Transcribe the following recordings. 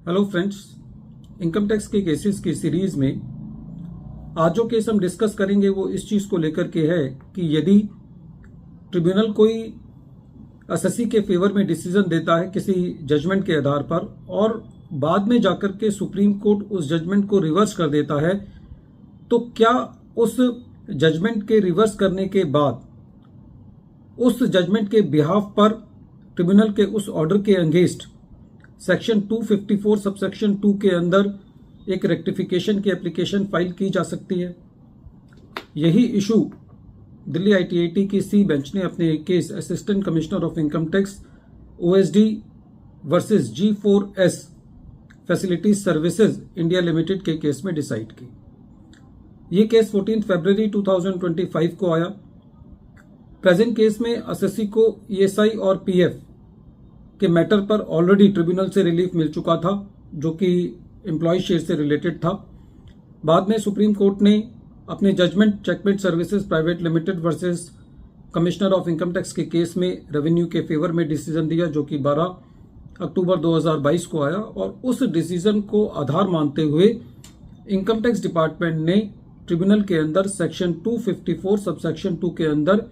Hello friends, income tax के cases की series में आज जो केस हम डिस्कस करेंगे वो इस चीज को लेकर के है कि यदि ट्रिब्यूनल कोई एसएससी के फेवर में डिसीजन देता है किसी जजमेंट के आधार पर और बाद में जाकर के सुप्रीम कोर्ट उस जजमेंट को रिवर्स कर देता है, तो क्या उस जजमेंट के रिवर्स करने के बाद उस जजमेंट के बिहाफ पर ट्रिब्यूनल के उस ऑर्डर के अगेंस्ट सेक्शन 254 सबसेक्शन 2 के अंदर एक रेक्टिफिकेशन की एप्लीकेशन फाइल की जा सकती है। यही इशू दिल्ली आईटीआईटी की सी बेंच ने अपने case assistant commissioner of income tax OSD versus G4S facilities services India limited के केस में डिसाइड की। ये केस 14 फरवरी 2025 को आया। प्रेजेंट केस में एसएससी को ईएसआई और पीएफ के मैटर पर ऑलरेडी ट्रिब्यूनल से रिलीफ मिल चुका था, जो कि एम्प्लॉय शेयर से रिलेटेड था। बाद में सुप्रीम कोर्ट ने अपने judgment Checkmate Services Private Limited versus commissioner of income tax के केस में रेवेन्यू के फेवर में डिसीजन दिया, जो कि 12 अक्टूबर 2022 को आया। और उस डिसीजन को आधार मानते हुए इनकम टैक्स डिपार्टमेंट ने ट्रिब्यूनल के अंदर सेक्शन 254 सबसेक्शन 2 के अंदर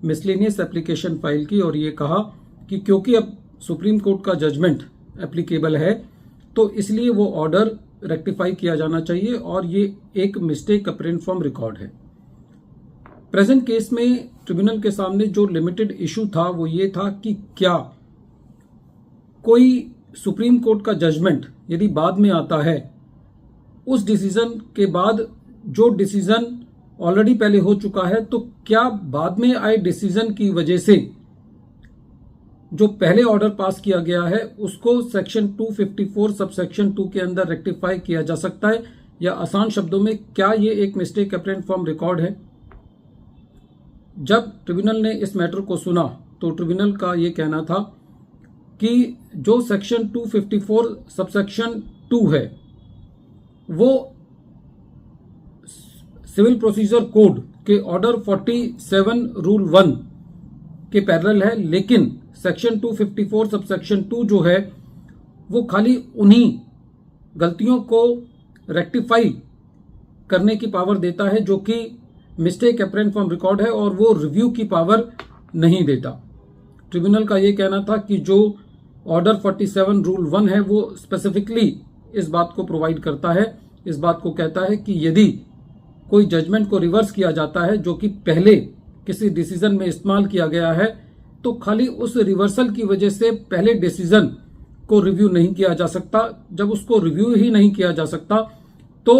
मिसलेनियस एप्लीकेशन फाइल की और ये कहा कि क्योंकि अब सुप्रीम कोर्ट का जजमेंट एप्लीकेबल है तो इसलिए वो ऑर्डर रेक्टिफाई किया जाना चाहिए और ये एक मिस्टेक अपरेंट फ्रॉम रिकॉर्ड है। प्रेजेंट केस में ट्रिब्यूनल के सामने जो लिमिटेड इशू था वो ये था कि क्या कोई सुप्रीम कोर्ट का जजमेंट यदि बाद में आता है, उस डिसीजन के बाद जो डिसीजन ऑलरेडी पहले हो चुका है, तो क्या बाद में आए डिसीजन की वजह से जो पहले ऑर्डर पास किया गया है उसको सेक्शन 254 सबसेक्शन 2 के अंदर रेक्टिफाई किया जा सकता है, या आसान शब्दों में क्या ये एक मिस्टेक अपरेंट फ्रॉम रिकॉर्ड है। जब ट्रिब्यूनल ने इस मैटर को सुना तो ट्रिब्यूनल का ये कहना था कि जो सेक्शन 254 सबसेक्शन 2 है वो सिविल प्रोसीजर कोड के ऑर्डर 47 रूल 1 के पैरेलल है, लेकिन सेक्शन 254 सबसेक्शन 2 जो है वो खाली उन्हीं गलतियों को रेक्टिफाई करने की पावर देता है जो कि मिस्टेक अपरेंट फ्रॉम रिकॉर्ड है, और वो रिव्यू की पावर नहीं देता। ट्रिब्यूनल का ये कहना था कि जो ऑर्डर 47 रूल 1 है वो स्पेसिफिकली इस बात को प्रोवाइड करता है, इस बात को कहता है कि यदि कोई जजमेंट को रिवर्स किया जाता है जो कि पहले किसी डिसीजन में इस्तेमाल किया गया है, तो खाली उस रिवर्सल की वजह से पहले डिसीजन को रिव्यू नहीं किया जा सकता। जब उसको रिव्यू ही नहीं किया जा सकता तो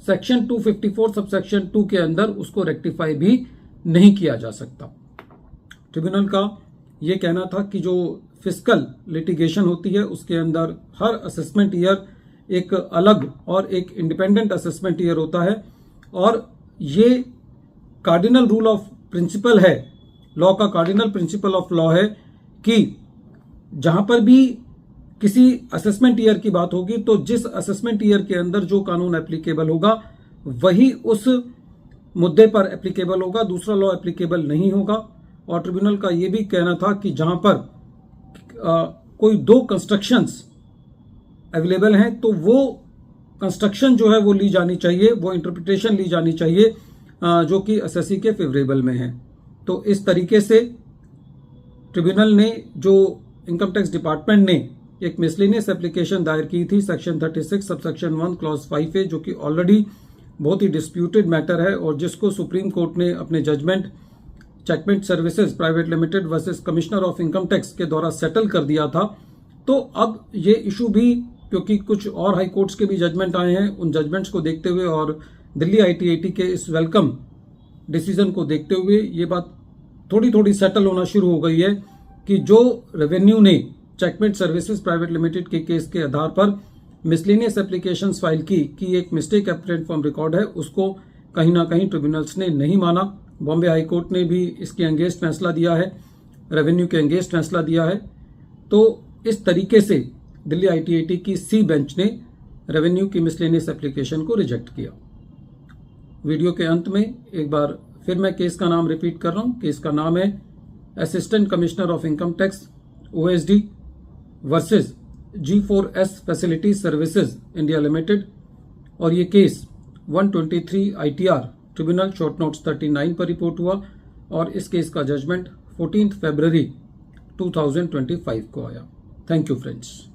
सेक्शन 254 सबसेक्शन 2 के अंदर उसको रेक्टिफाई भी नहीं किया जा सकता। ट्रिब्यूनल का यह कहना था कि जो फिस्कल लिटिगेशन होती है उसके अंदर हर असेसमेंट ईयर एक अलग और एक इंडिपेंडेंट असेसमेंट ईयर होता है, और ये कार्डिनल रूल ऑफ प्रिंसिपल है, लॉ का कार्डिनल प्रिंसिपल ऑफ लॉ है कि जहां पर भी किसी असेसमेंट ईयर की बात होगी तो जिस असेसमेंट ईयर के अंदर जो कानून एप्लीकेबल होगा वही उस मुद्दे पर एप्लीकेबल होगा, दूसरा लॉ एप्लीकेबल नहीं होगा। और ट्रिब्यूनल का यह भी कहना था कि जहां पर कोई दो कंस्ट्रक्शंस अवेलेबल हैं तो वो कंस्ट्रक्शन जो है वो ली जानी चाहिए, वो इंटरप्रिटेशन ली जानी चाहिए जो कि एसएससी के फेवरेबल में है। तो इस तरीके से ट्रिब्यूनल ने, जो इनकम टैक्स डिपार्टमेंट ने एक मिसलेनियस एप्लीकेशन दायर की थी सेक्शन 36 सबसेक्शन 1 क्लॉज 5A, जो कि ऑलरेडी बहुत ही डिस्प्यूटेड मैटर है और जिसको सुप्रीम कोर्ट ने अपने judgment Checkmate Services Private Limited versus commissioner of income tax के द्वारा सेटल कर दिया था। तो अब ये इशू भी, क्योंकि कुछ और हाई कोर्ट्स के भी जजमेंट आए हैं, उन जजमेंट्स को देखते हुए और दिल्ली आईटीआईटी के इस वेलकम डिसीजन को देखते हुए ये बात थोड़ी थोड़ी सेटल होना शुरू हो गई है कि जो रेवेन्यू ने चेकमेट सर्विसेज प्राइवेट लिमिटेड के केस के आधार पर मिसलेनियस एप्लीकेशंस फाइल की एक मिस्टेक अपरेंट फ्रॉम रिकॉर्ड है, उसको कहीं ना कहीं ट्रिब्यूनल्स ने नहीं माना। बॉम्बे हाई कोर्ट ने भी इसके अगेंस्ट फैसला दिया है, रेवेन्यू के अगेंस्ट फैसला दिया है। तो इस तरीके से दिल्ली आईटीआईटी की सी बेंच ने रेवेन्यू की मिसलेनियस एप्लीकेशन को रिजेक्ट किया। वीडियो के अंत में एक बार फिर मैं केस का नाम रिपीट कर रहा हूं। केस का नाम है assistant commissioner of income tax OSD versus G4S facility services India limited और ये case 123 ITR tribunal short notes 39 पर रिपोर्ट हुआ और इस केस का जजमेंट 14 फरवरी 2025 को आया। Thank you friends.